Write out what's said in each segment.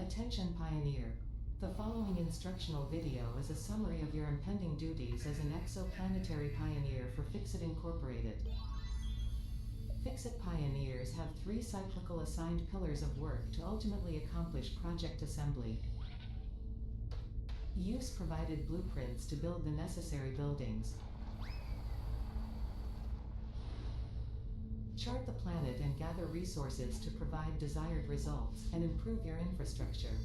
Attention Pioneer. The following instructional video is a summary of your impending duties as an exoplanetary pioneer for Fixit Incorporated. Fixit pioneers have 3 cyclical assigned pillars of work to ultimately accomplish project assembly. Use provided blueprints to build the necessary buildings. Chart the planet and gather resources to provide desired results and improve your infrastructure.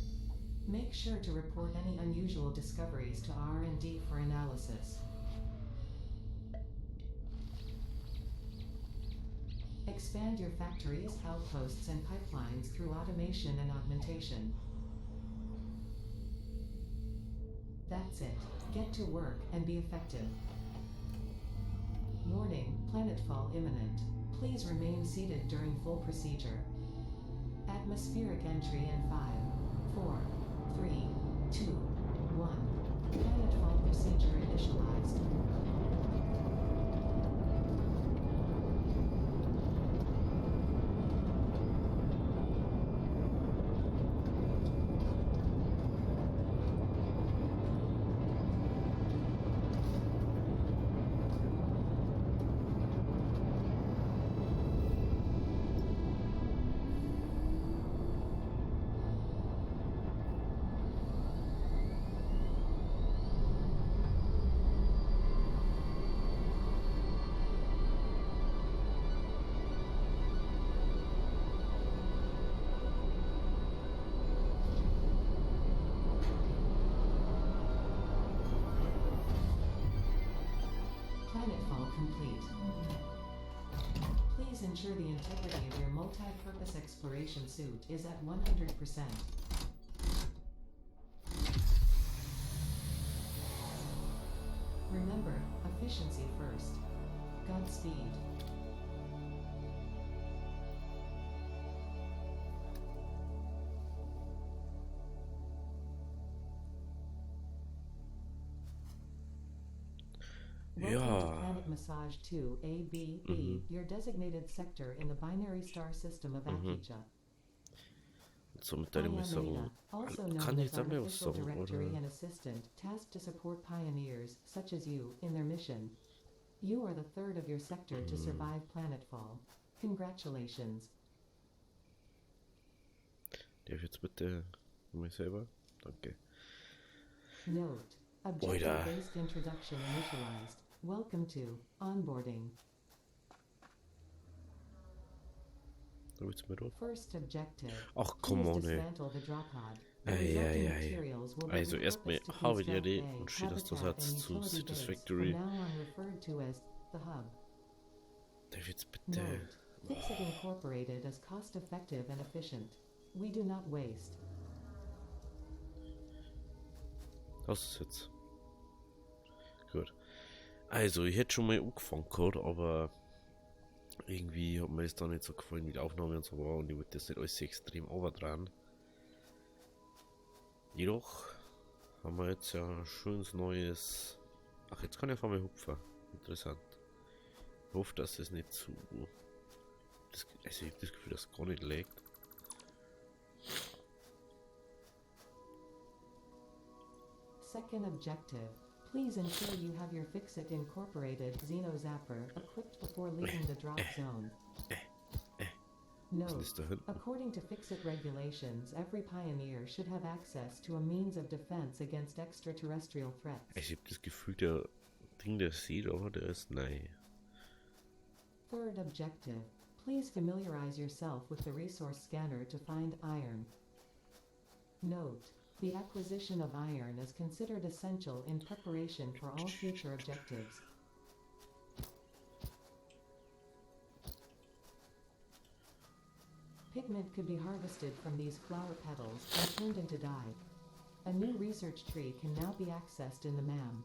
Make sure to report any unusual discoveries to R&D for analysis. Expand your factories, outposts, and pipelines through automation and augmentation. That's it. Get to work and be effective. Warning, planetfall imminent. Please remain seated during full procedure. Atmospheric entry in 5, 4, 3, 2, 1. Planetfall procedure initialized. Planetfall complete. Please ensure the integrity of your multi-purpose exploration suit is at 100%. Remember, efficiency first. Godspeed. Welcome to Planet Massage 2 ABB, your designated sector in the binary star system of Akija. So mit I deiner am Mission. Ada, also Kann known ich as damit was Artificial sagen, Directory oder? and Assistant, tasked to support pioneers, such as you, in their mission. You are the third of your sector to survive planetfall. Congratulations. Darf ich jetzt bitte mich selber? Danke. Note: Objective-based introduction initialized. Welcome to onboarding. Da wird's mir rot. First objective. Ach, Please come on, ey. dismantle the drop pod. The resulting materials will be Also erstmal repurposed to habe ich die construct Idee a und steht das habitat and Satz zu utility base, Satisfactory. from now on referred to as the hub. Darf ich jetzt bitte... Note: Fixit Incorporated is cost-effective and efficient. We do not waste. Das ist jetzt. Gut. Also, ich hätte schon mal angefangen gehabt, aber irgendwie hat mir das da nicht so gefallen, wie die Aufnahme und so war, und ich wollte das nicht alles so extrem overdrehen. Jedoch haben wir jetzt ja ein schönes neues... Ach, jetzt kann ich auf einmal hupfen. Interessant. Ich hoffe, dass es nicht zu... Also ich habe das Gefühl, dass es gar nicht laggt. Second objective. Please ensure you have your Fixit Incorporated Xeno Zapper equipped before leaving the drop zone. Note: according to Fixit regulations, every pioneer should have access to a means of defense against extraterrestrial threats. Ich habe das Gefühl, der Ding, der sieht, aber der ist nein. Third objective. Please familiarize yourself with the resource scanner to find iron. Note: the acquisition of iron is considered essential in preparation for all future objectives. Pigment could be harvested from these flower petals and turned into dye. A new research tree can now be accessed in the MAM.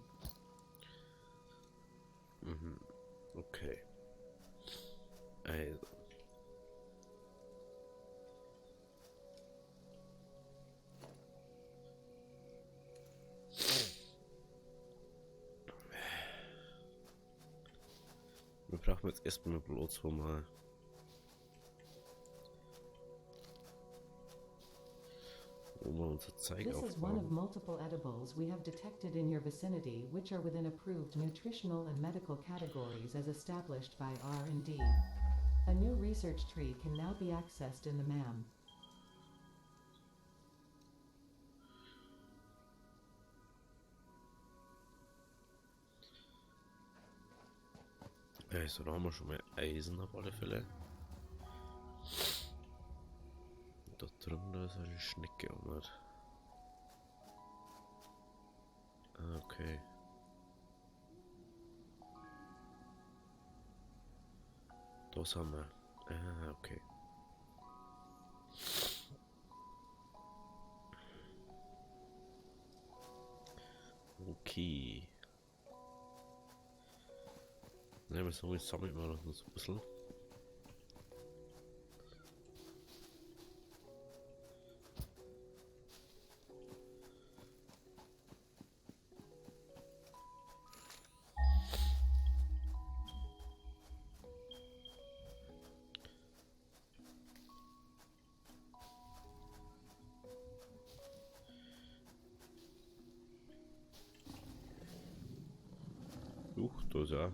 Okay. Also. Wir brauchen jetzt erstmal bloß so mal. wo wir unser Zeug This is one of aufbauen. multiple edibles we have detected in your vicinity which are within approved nutritional and medical categories as established by R&D. A new research tree can now be accessed in the MAM. Also da haben wir schon mal Eisen auf alle Fälle. Da drin, da ist eine Schnecke auch nicht. Ah, okay. Das haben wir. Ah, okay. Okay. Ne, wir sagen, jetzt sammeln wir noch so ein bisschen. Da ist er.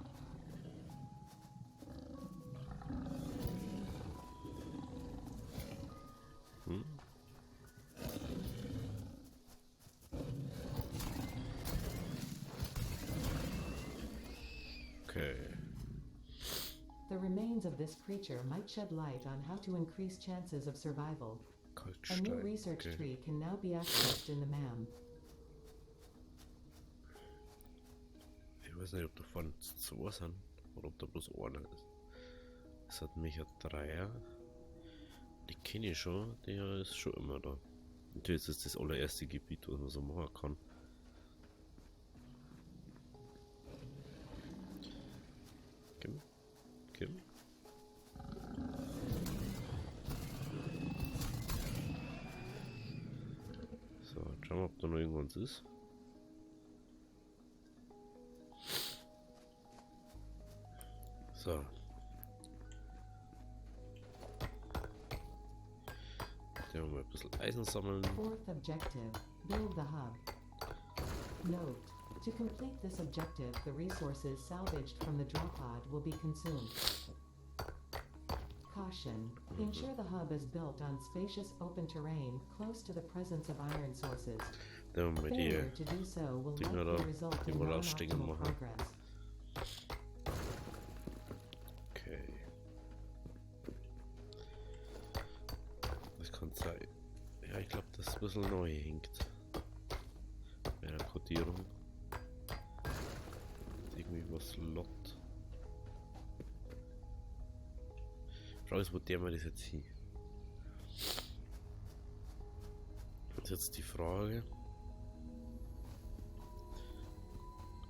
Okay. The remains of this creature might shed light on how to increase chances of survival. A new research tree can now be accessed in the MAM. Ich weiß nicht, ob davon zwei sind oder ob da bloß einer ist. Es hat mich ein Dreier. Die kenne ich schon, der ist schon immer da. Natürlich ist das allererste Gebiet, was man so machen kann. Kim. So, schauen wir, ob da noch irgendwas ist. So. Dann haben wir ein bisschen Eisen sammeln. Fourth objective, build the hub. Note, to complete this objective, the resources salvaged from the drop pod will be consumed. Caution, ensure the hub is built on spacious open terrain close to the presence of iron sources. Dann haben wir Failure die to do so will Dinger likely da, result die in wir aussteigen non-optimal machen. progress. Okay. Das kann sein. Ja, ich glaube, das ist ein bisschen neu hängt. Bei der Kodierung. Irgendwie was Lot. Frage ist, wo der mir das jetzt hin? Das ist jetzt die Frage.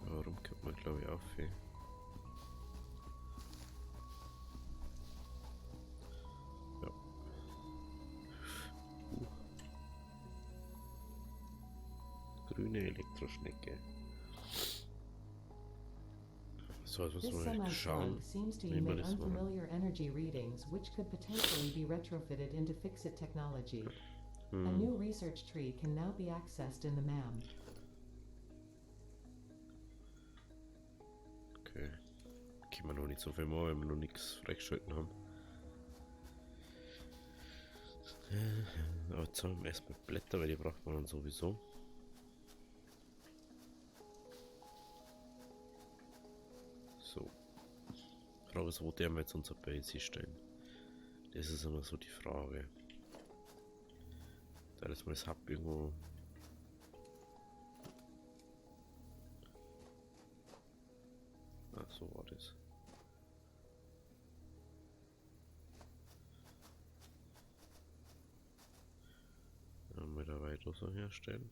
Warum kommt man, glaube ich, auf? Ja. Grüne Elektroschnecke. So, jetzt This müssen wir mal schauen, semi-slug seems to wie wir emit das machen. unfamiliar energy readings which could potentially be retrofitted into fix-it technology. A new research tree can now be accessed in the MAM. Okay. Können wir noch nicht so viel machen, wenn wir noch nichts freigeschalten haben. Aber jetzt haben wir erstmal Blätter, weil die braucht man dann sowieso. So. Frage ist, wo der wir jetzt unser Base stellen. Das ist immer so die Frage. Da ist mal das Hub irgendwo. Ah, so war das. Dann wir da weiter so herstellen.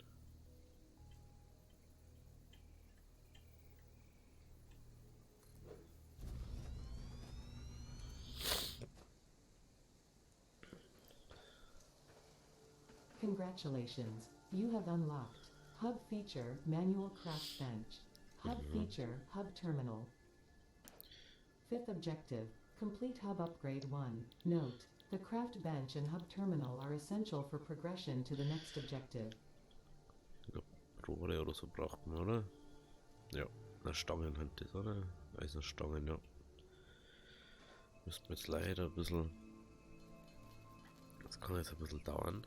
Congratulations, you have unlocked Hub Feature Manual Craft Bench. Hub Feature Hub Terminal. Fifth objective, complete Hub Upgrade 1. Note, The craft bench and hub terminal are essential for progression to the next objective. Ich glaube, Rohre oder so braucht man, oder? Ja, eine Stangen halt das, oder? Eisenstangen, ja. Müssten wir jetzt leider ein bisschen. Das kann jetzt ein bisschen dauern.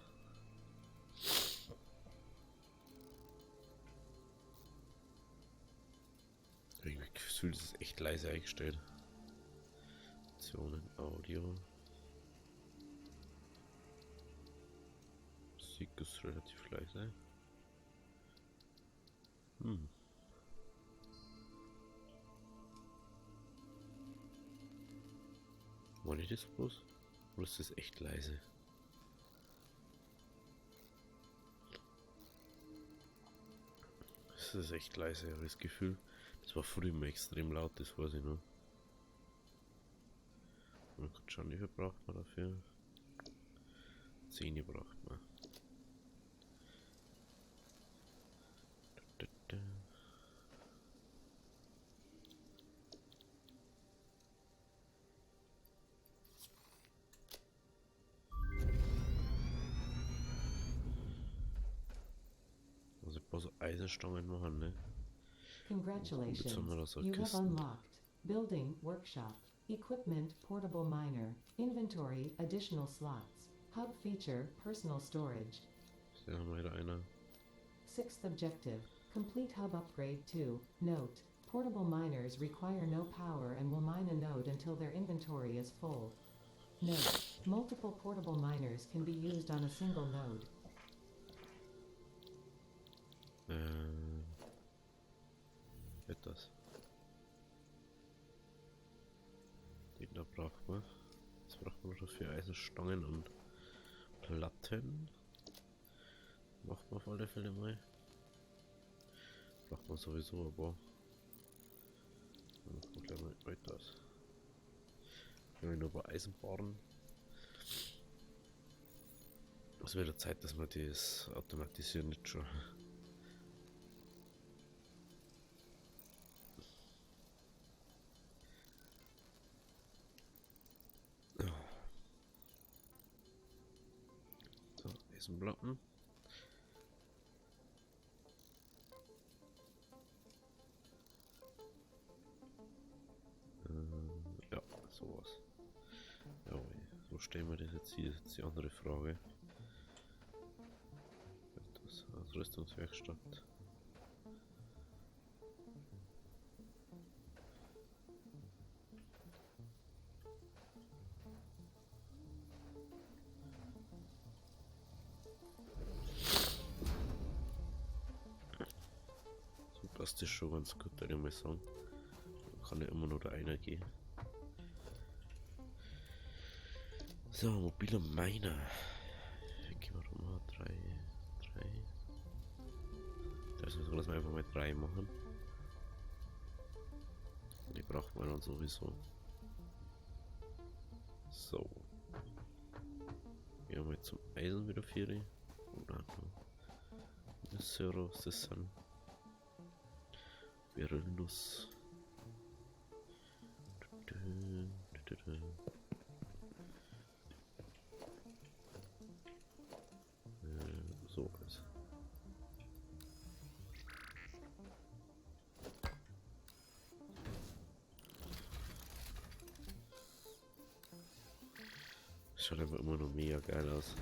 Irgendwie gefühlt ist es echt leise eingestellt. Optionen, Audio. Musik ist relativ leise. War ich das bloß? Oder ist das echt leise? Das ist echt leise, habe ich das Gefühl. Das war früher immer extrem laut, das weiß ich noch. Man kann schauen, wie viel braucht man dafür? 10 braucht man. Also ein paar so Eisenstangen machen, ne? Congratulations, Jetzt haben wir da so you have Kisten. unlocked Building Workshop, Equipment Portable Miner, Inventory Additional Slots, Hub Feature Personal Storage. Da haben wir wieder einer. Sixth objective, complete hub upgrade 2. Note, portable miners require no power and will mine a node until their inventory is full. Note, multiple portable miners can be used on a single node. Etwas. Den da braucht man. Jetzt braucht man dafür Eisenstangen und Platten. Macht man auf alle Fälle mal. Braucht man sowieso, aber. Dann kommt gleich mal weiter. Wir haben nur bei Eisenbahnen. Es wird Zeit, dass wir das automatisieren nicht schon. So, Eisenplatten. Ja, sowas. Ja, so stellen wir das jetzt hier, das ist die andere Frage. Das Ausrüstungswerkstatt. So passt das schon ganz gut, würde ich mal sagen. Kann ja immer nur der einer gehen. So, mobiler Miner. Gehen wir doch mal 3. Das müssen wir einfach mal 3 machen. Die braucht man dann sowieso. So. Wir haben jetzt zum Eisen wieder 4. Oder eine Zero, das sind Berylus. So ist. Schaut aber immer noch mega geil aus.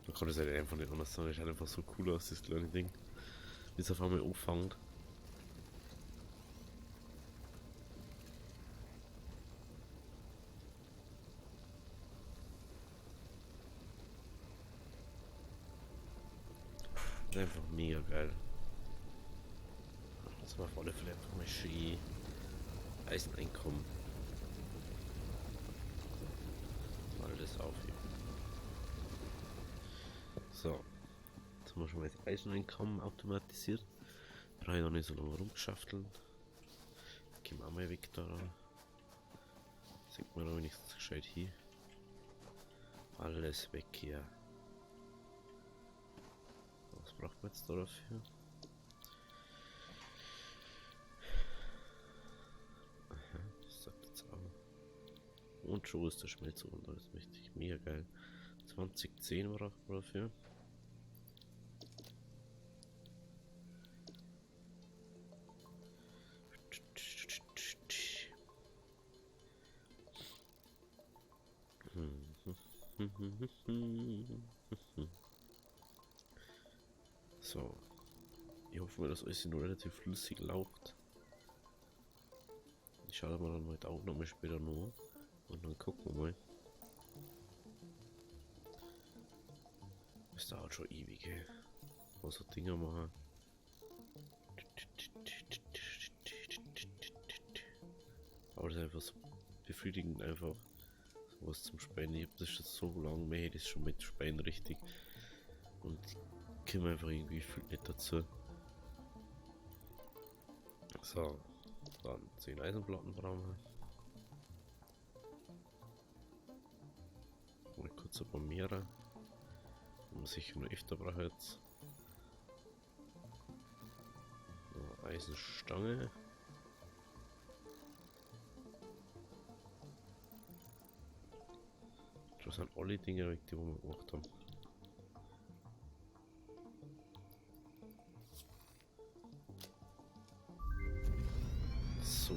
Man kann das halt einfach nicht anders sagen, es schaut einfach so cool aus, das kleine Ding. Wie es auf einmal anfängt. Einfach mega geil. Das war auf alle Fälle einfach mal schön Eiseneinkommen. Mal das aufheben. So. Jetzt haben wir schon mal das Eiseneinkommen automatisiert. Brauche ich noch nicht so lange rumgeschafteln. Gehen wir auch mal weg da. Sieht man da wenigstens gescheit hier. Alles weg hier. Was braucht man jetzt da dafür? Aha, das sagt jetzt auch. Und schon ist der Schmelzer und das ist richtig mega geil. 2010 braucht man dafür. So, ich hoffe mal, dass alles nur relativ flüssig läuft. Ich schaue mir dann mal die Aufnahme später noch und dann gucken wir mal. Es dauert schon ewig, ey. Was so Dinger machen. Aber das ist einfach so befriedigend, einfach sowas zum Speien. Ich habe das schon so lange mehr, das schon mit Speien richtig. Und ich komme einfach irgendwie gefühlt nicht dazu. So, dann 10 Eisenplatten brauchen wir. Mal kurz ein paar mehr. Und sicher noch öfter brauche ich jetzt. So, Eisenstange. Das sind alle Dinge, die wir gemacht haben. So.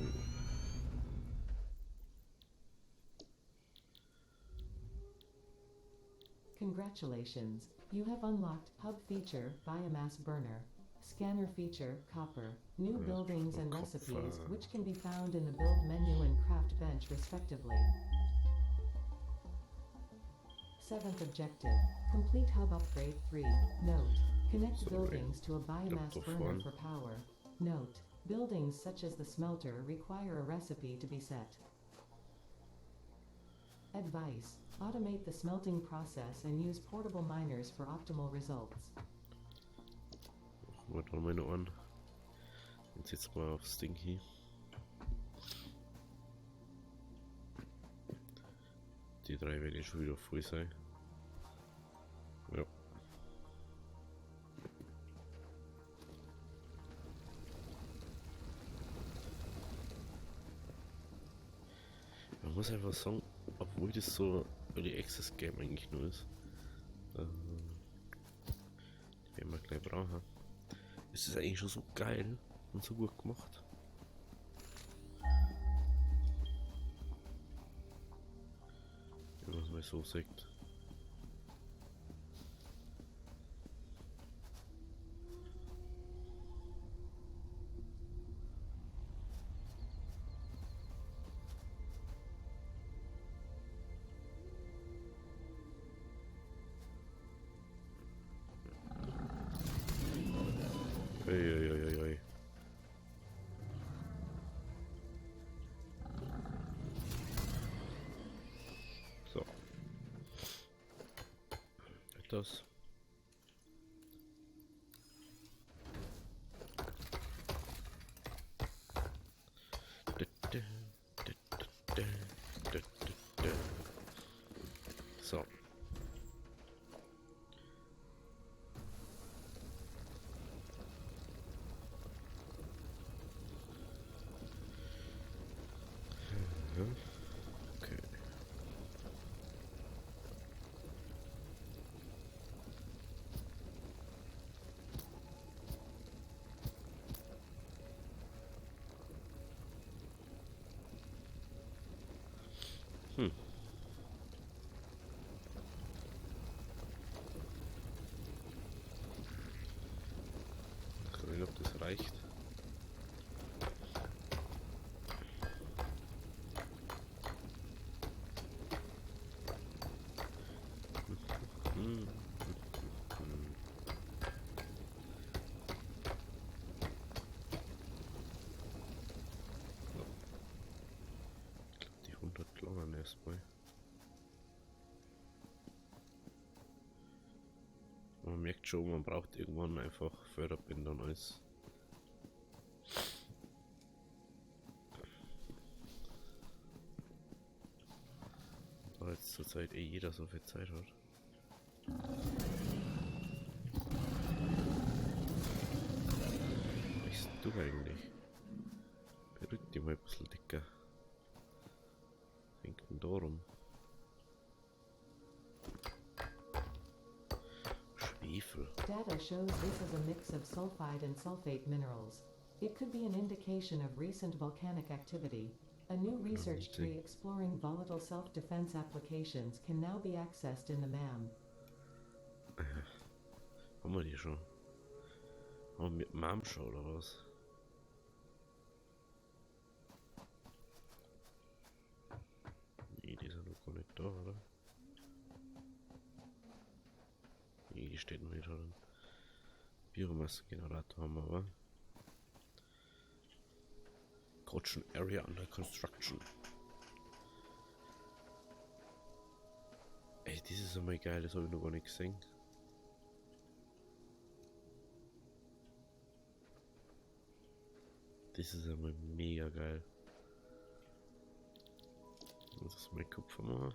Congratulations, you have unlocked Hub Feature Biomass Burner, Scanner Feature Copper, New Buildings and Recipes, which can be found in the Build menu and Craft bench respectively. 7th objective, complete Hub Upgrade 3. Note, connect buildings to a biomass burner for power. Note, buildings such as the smelter require a recipe to be set. Advice, automate the smelting process and use portable miners for optimal results. Machen wir da mal noch an. Jetzt jetzt mal aufs Ding hier. Die 3 werden schon wieder voll sein. Ja. Man muss einfach sagen, obwohl das so Early Access Game eigentlich nur ist, die werden wir gleich brauchen, ist das eigentlich schon so geil und so gut gemacht. Wenn man es mal so sagt. Oi. So. Das. So. Okay. Ich glaube, das reicht. Die 100 Klammern erstmal. Man merkt schon, man braucht irgendwann einfach Förderbänder und alles. Weil jetzt zurzeit jeder so viel Zeit hat. du eigentlich? Berührt die mal ein bisschen dicker. Hängt denn darum? Schwefel. Data shows this is a mix of sulfide and sulfate minerals. It could be an indication of recent volcanic activity. A new research tree exploring volatile self-defense applications can now be accessed in the MAM. Haben wir die schon? Haben wir mit MAM schon oder was? Nee, die sind noch gar nicht da, oder? Nee, die steht noch nicht drin. Biomassegenerator haben wir aber. Coaching Area under construction. Ey, das ist einmal geil, das habe ich noch gar nicht gesehen. Das ist einmal mega geil. Das ist mein Kupfer mal.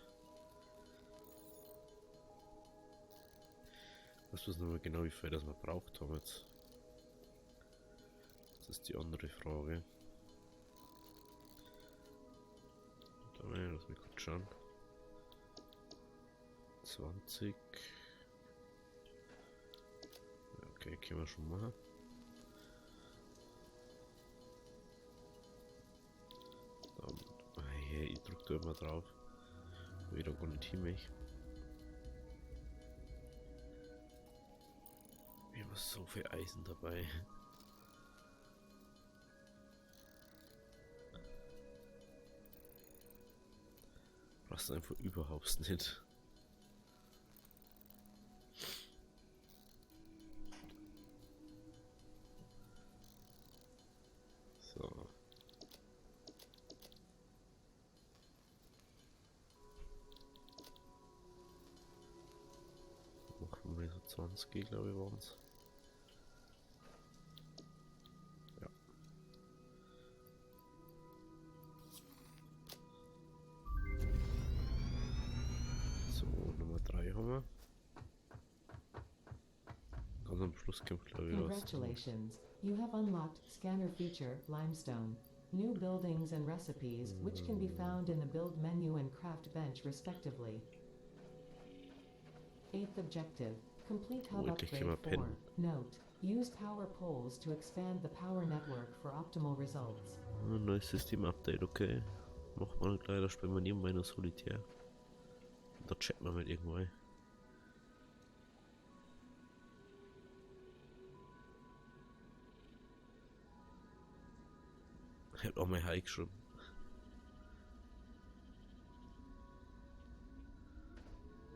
Was wissen wir genau, wie viel das wir braucht haben jetzt? Das ist die andere Frage. Lass mich kurz schauen. 20. Okay, können wir schon machen. Hey, ich drücke da immer drauf. Wieder gar nicht hin mich. Wir haben so viel Eisen dabei. Passt einfach überhaupt nicht. So. Machen wir so 20, glaube ich, waren es. Ja. So, Nummer 3 haben wir. Ganz am Schluss kommt, glaube ich, was. Congratulations, you have unlocked Scanner Feature Limestone. New buildings and recipes, which can be found in the Build menu and Craft bench respectively. 8th objective, complete hub upgrade 4. Note, use power poles to expand the power network for optimal results. Neues System-Update, okay. Macht man leider, spielen wir nebenbei nur Solitär. Da chatten wir mit irgendwo. Ich hab auch mal High geschrieben.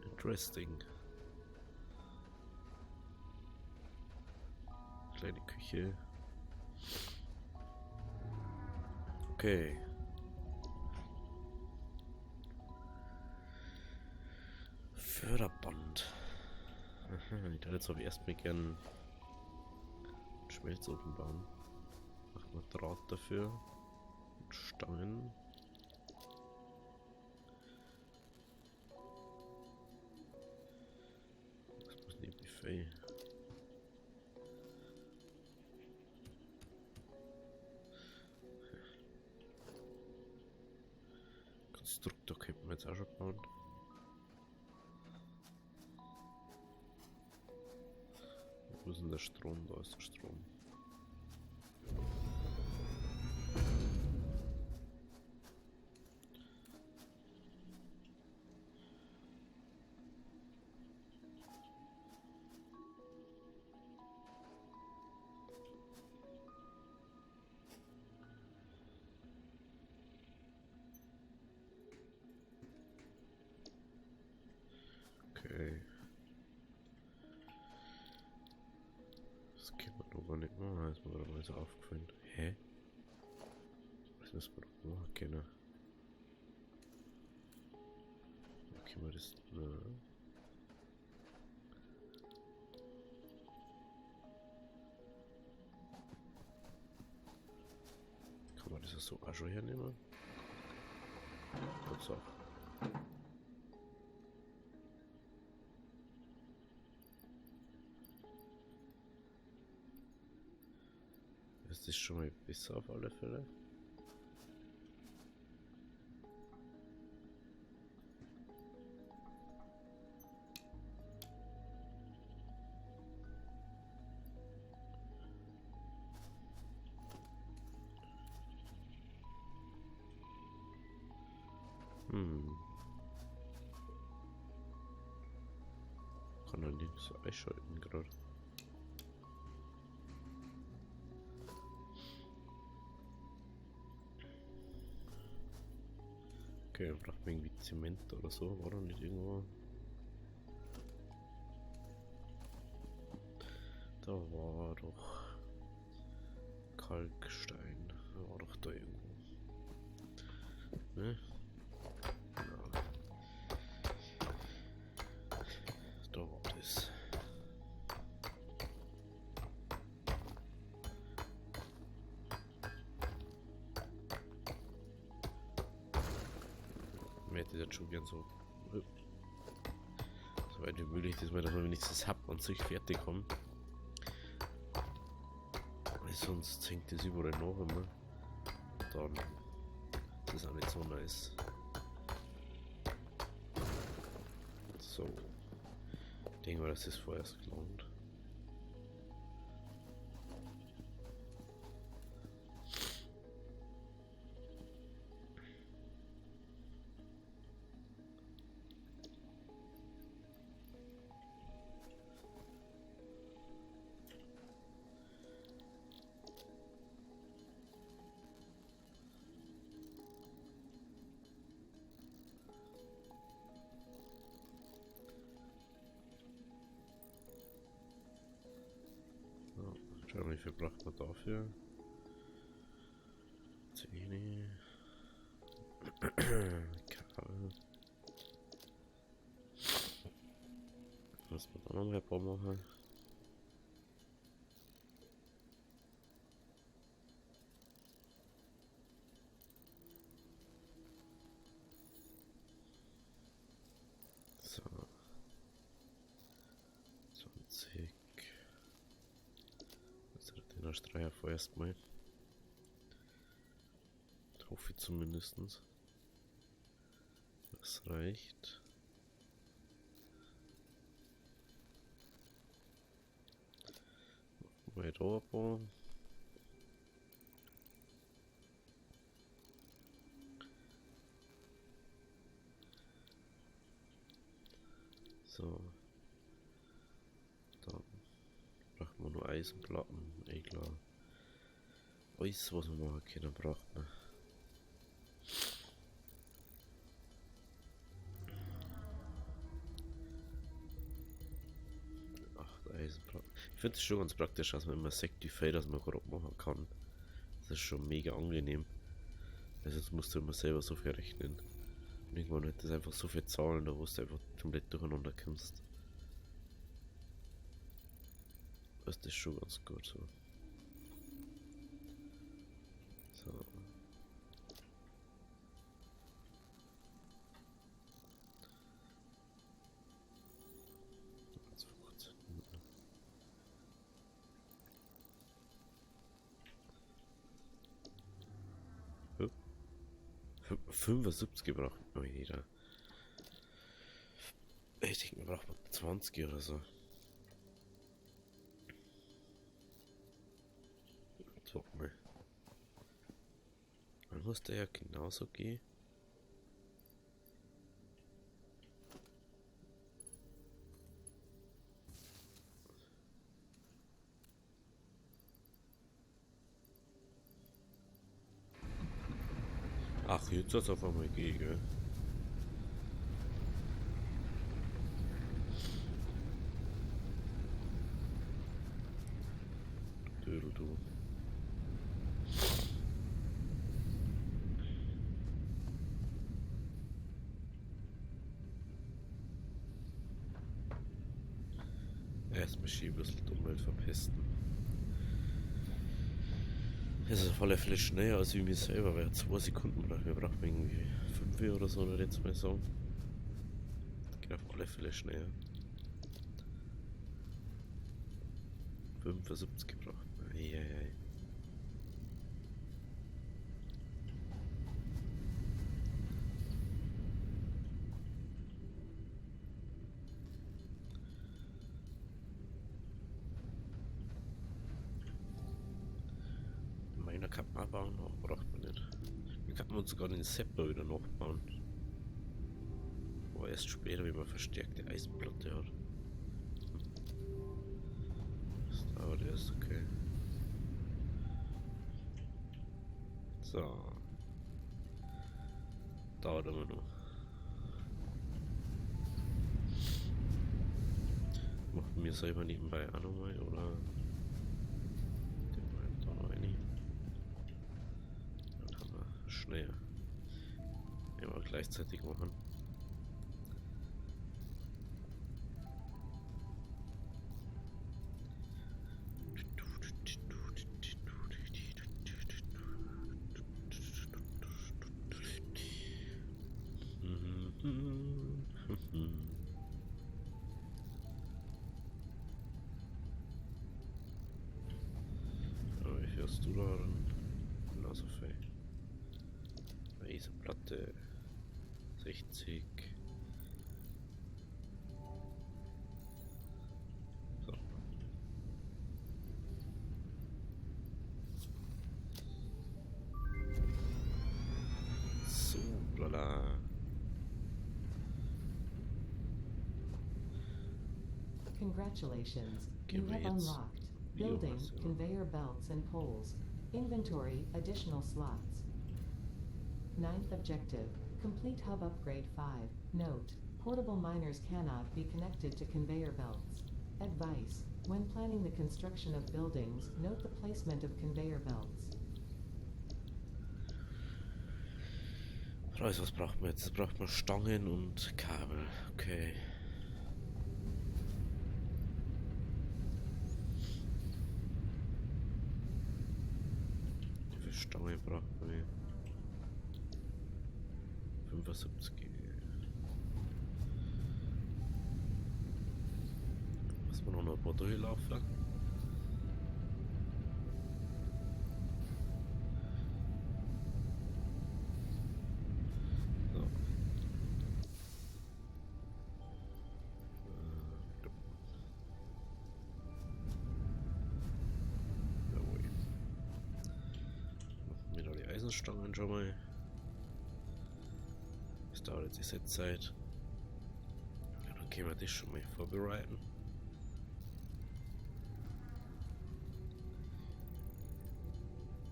Interesting. Kleine Küche. Okay. Förderband. Aha, jetzt habe ich erstmal gern Schmelzofen bauen. Machen wir Draht dafür. Und Stangen. Das muss nicht Buffet. Konstruktor könnten wir jetzt auch schon bauen. Wo ist denn der Strom? Da ist der Strom. Okay. Das können wir doch gar nicht machen, das ist mir gerade mal so aufgefallen. Hä? Das müssen wir doch machen können. Okay, wir das. Kann man das so auch schon hernehmen? Kurz auch. Das ist schon mal besser auf alle Fälle. Kann er nichts einschalten gerade. Okay, dann braucht man irgendwie Zement oder so, war doch nicht irgendwo. Da war doch Kalkstein, war doch da irgendwo. Ne? Ja. Da war das. Ich hätte jetzt schon gern so weit wie möglich, dass wir wenigstens Hub an sich fertig haben. Weil sonst hängt das überall nach immer. Dann ist das auch nicht so nice. So. Ich denke mal, dass das vorerst gelangt. Schauen wir, wie viel braucht man dafür? 10. Kabel. Muss man da noch mehr Bau machen? So. 20. Den Streier vorerst mal. Hoffe ich zumindest. Das reicht. Mal da bauen. So. Dann braucht man nur Eisenplatten. Eh klar. Alles, was man machen können, braucht man. 8 Eisenplatten. Ich finde es schon ganz praktisch, dass man immer sagt, wie viel das man grob machen kann. Das ist schon mega angenehm. Also jetzt musst du immer selber so viel rechnen. Und irgendwann hat das einfach so viel Zahlen, da wo du einfach komplett durcheinander kommst. Das ist schon ganz gut so. So. Jetzt 15 Minuten. 75 gebraucht. Oh jeder. Ich denke, wir brauchen 20 oder so. Sag mal. Dann muss der ja genauso gehen. Ach, jetzt hat es auf einmal gehen, gell? Dödel, du. Erstmal schieben, ein bisschen die Umwelt verpesten. Das ist auf alle Fälle schneller als wie mir selber, weil 2 Sekunden braucht. Wir brauchen irgendwie 5 oder so, oder jetzt mal sagen. Das geht auf alle Fälle schneller. 75 gebraucht. Eieiei. Meiner kann man bauen, aber braucht man nicht. Wir kann man sogar den Sepper wieder nachbauen. Aber erst später, wenn man verstärkte Eisenplatte hat. Das dauert erst, okay. So. Dauert aber noch. Machen wir selber nebenbei auch nochmal, oder? Den mal da noch rein. Dann haben wir schnell. Immer gleichzeitig machen. Wie viel hast du da dann? Genauso viel. Eisenplatte 60. So. So, lala. Congratulations, Gehen you wir have jetzt unlocked building, Biomasse, oder? conveyor belts and poles. Inventory, additional slots. Ninth objective, complete hub upgrade 5. Note, portable miners cannot be connected to conveyor belts. Advice, when planning the construction of buildings, note the placement of conveyor belts. Preis, was braucht man jetzt? Jetzt braucht man Stangen und Kabel. Okay. Wie viel Stangen braucht man? 75. Lass mal noch ein paar durchlaufen. So. Jawohl. Machen wir da die Eisenstangen schon mal. Das dauert jetzt die Setzeit. Ja, dann können wir das schon mal vorbereiten.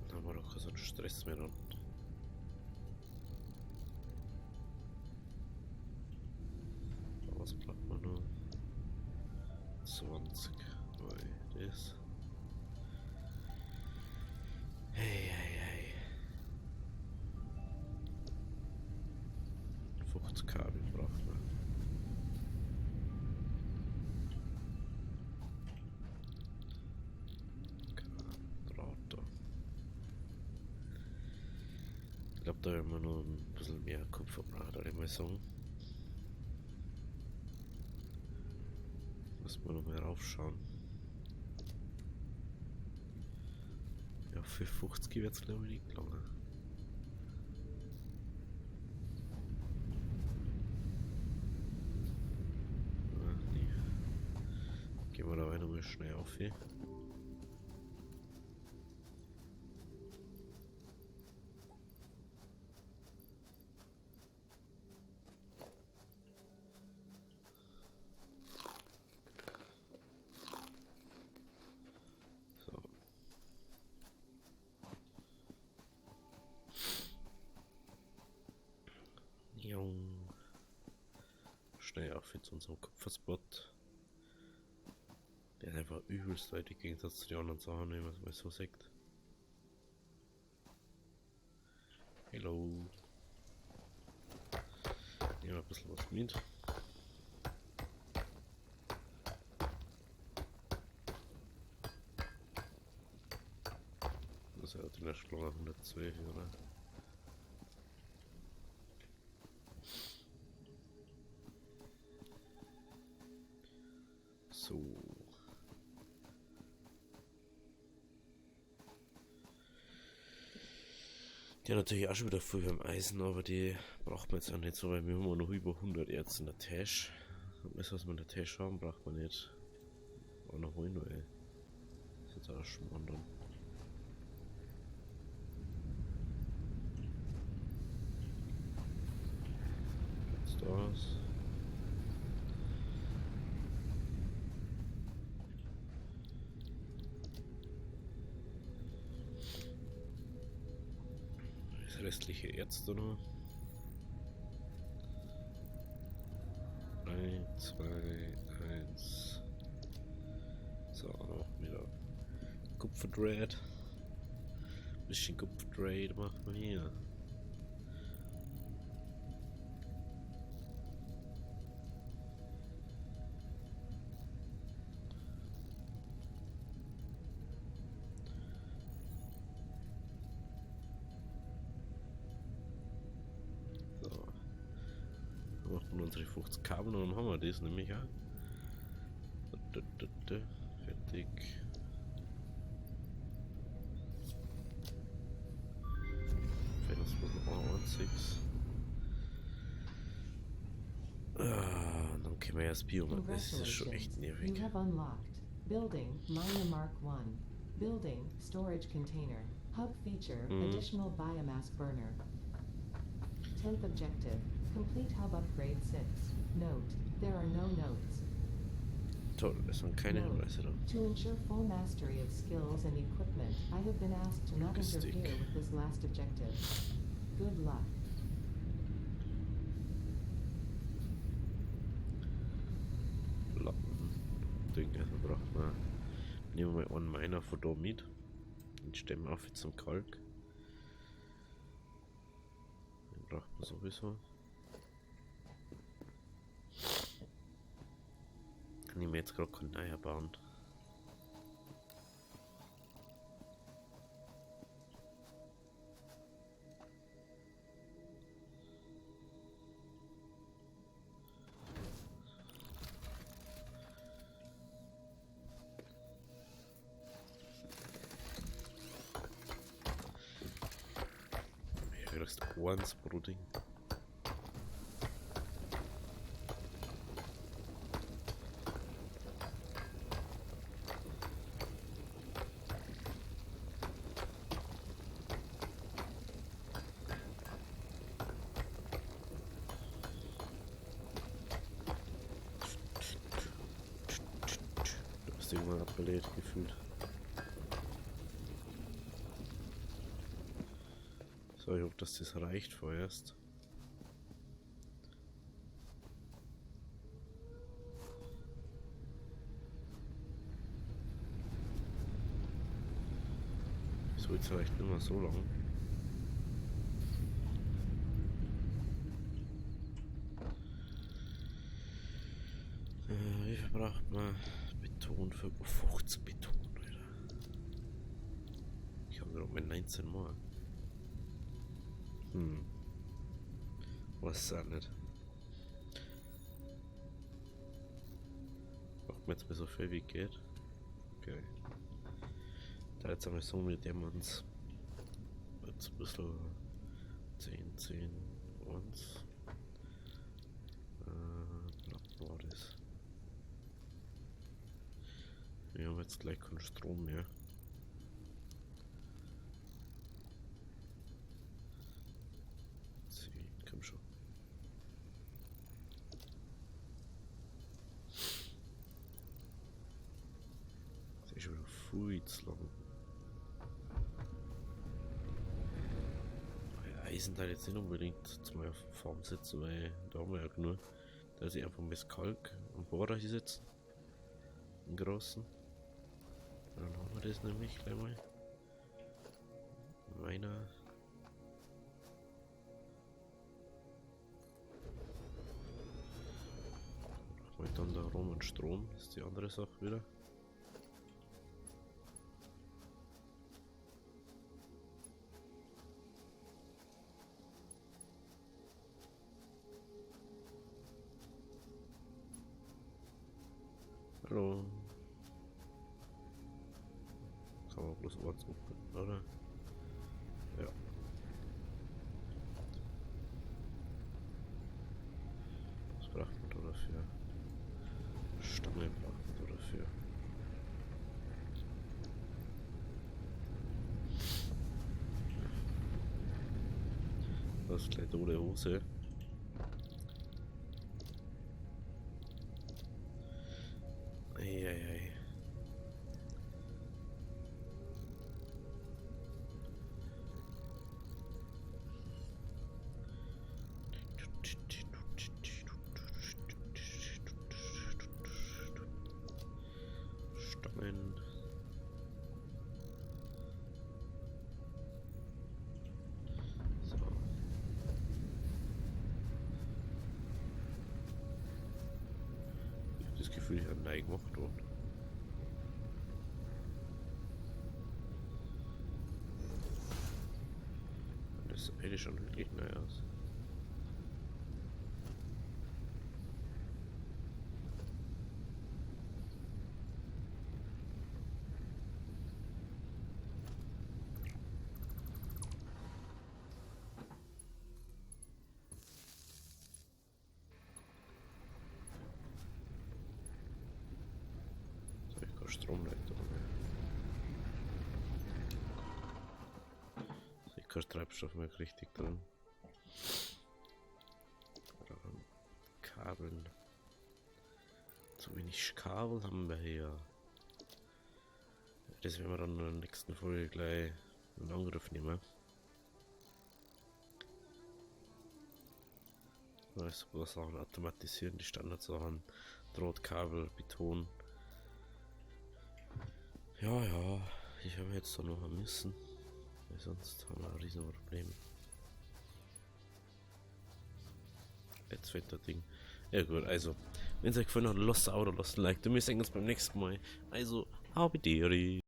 Dann haben wir doch keinen Stress mehr dann. Was braucht man noch? 20. Weil das. Hey, hey, hey. 50 Kabel braucht man. Draht. Ich glaube, da werden wir noch ein bisschen mehr Kupfer brauchen, würde ich mal sagen. Müssen wir noch mal raufschauen. Ja, für 50 wird es glaube ich nicht lange. Nee. Gehen wir da rein nochmal schnell auf hier. Schnell auf jetzt unseren Kupferspot. Der ist einfach übelst weit im Gegensatz zu den anderen Sachen, wenn man es mal so sagt. Hello. Nehmen wir ein bisschen was mit. Das ist ja die Naschlange 112, oder? So. Die hat natürlich auch schon wieder viel beim Eisen, aber die braucht man jetzt auch nicht so, weil wir haben noch über 100 Erz in der Tasche. Und das, was wir in der Tasche haben, braucht man nicht. Auch noch holen, weil das ist jetzt auch Schmarrn dann. das. Das restliche Erz da noch. 3, 2, 1. So, noch wieder Kupferdraht. Bisschen Kupferdraht macht man hier. Unsere 50 Kabel und dann haben wir das nämlich auch. Fertig. E01. Dann können wir erst Biomasse. Das ist schon echt nervig. You have unlocked Building Miner Mark 1. Building Storage Container. Hub Feature Additional Biomass Burner. 10th Objective. Complete Hub Upgrade 6. Note, there are no notes. Toll, es sind keine Hinweise da. To ensure full mastery of skills and equipment, I have been asked to not interfere with this last objective. Good luck. Lappen. Dinge, also braucht man. Nehmen wir mal einen Miner von da mit. Den stellen wir auf jetzt zum Kalk. Den braucht man sowieso. Kann ich mir jetzt gerade keinen neuer bauen. Ich will das eins pro Ding. Irgendwann abgelegt gefühlt. So, ich hoffe, dass das reicht vorerst. So, jetzt reicht nicht mehr so lang. Wie viel braucht man? Beton für 50 Beton, Alter. Ich habe gerade mal 19 Mal. Was auch nicht. Macht mir jetzt mal so viel wie geht. Okay. Da jetzt einmal so mit dem uns jetzt ein bisschen 10, 10, 1. Was war das? Wir haben jetzt gleich keinen Strom mehr. Komm schon. Das ist schon wieder viel zu lang. Eisenteil jetzt nicht unbedingt zu meiner Farm setzen, weil da haben wir ja nur, dass ich einfach mit Kalk und Bohrer hier sitzen. Im Großen. Dann haben wir das nämlich gleich mal. Meiner. Brauchen wir dann da rum und Strom, das ist die andere Sache wieder. Hallo. Kann man bloß Ort suchen, oder? Ja. Was braucht man da dafür? Stange braucht man da dafür. Das ist gleich ohne Hose. Stangen. So. Ich habe das Gefühl, ich habe einen gemacht worden. Das sieht schon wirklich neu aus. So, ich kann Stromleitung. Kein Treibstoff mehr richtig drin. Kabeln. Zu wenig Kabel haben wir hier. Das werden wir dann in der nächsten Folge gleich in Angriff nehmen. Also Sachen automatisieren, die Standardsachen, Drahtkabel, Beton. Ja, ich habe jetzt da noch ein müssen. Sonst haben wir ein riesen Problem. Jetzt fällt das Ding. Ja gut, also, wenn es euch gefallen hat, lasst ein Abo, lasst ein Like. Wir sehen uns beim nächsten Mal. Also, habideri.